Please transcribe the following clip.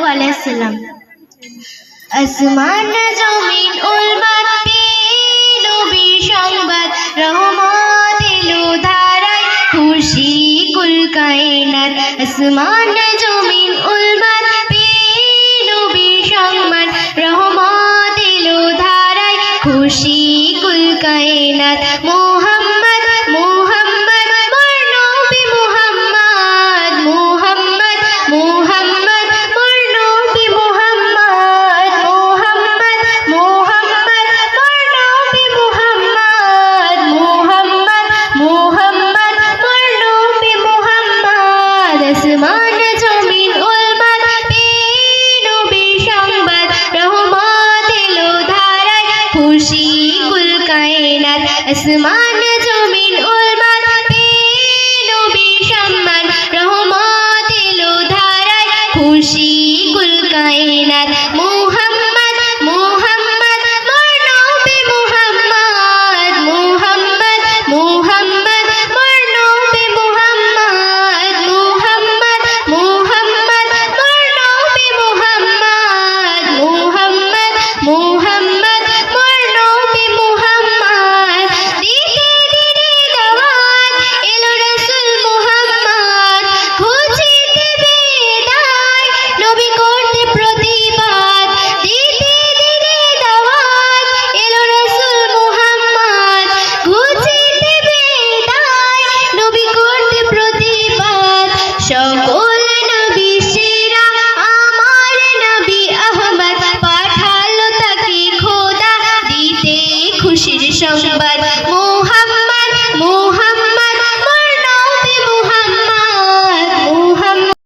সাল্লাল্লাহু আলাইহি ওয়াসাল্লাম। আসমান জমিন উলবাত পেয়ে নবীর সংবাদ, রহমত এলো ধারায় খুশি কুল কায়নাত। আসমান জমিন উলবাত পেয়ে নবীর সংবাদ, রহমত এলো ধারায় খুশি কুল কায়নাত। মুহাম্মদ মুহাম্মদ মোর নবী মুহাম্মদ, মুহাম্মদ মুহাম্মদ মোর নবী মুহাম্মদ, মুহাম্মদ মুহাম্মদ মোর নবী মুহাম্মদ, মুহাম্মদ মুহাম্মদ মোর নবী মুহাম্মদ। আসমান জমিন উলবাত পেয়ে নবীর সংবাদ, রহমত এলো ধারায় খুশি কুল কায়নাত। আসমান জমিন উলবাত পেয়ে নবীর সম্মান, রহমত এলো ধারায় খুশি কুল কায়নাত। মুহাম্মদ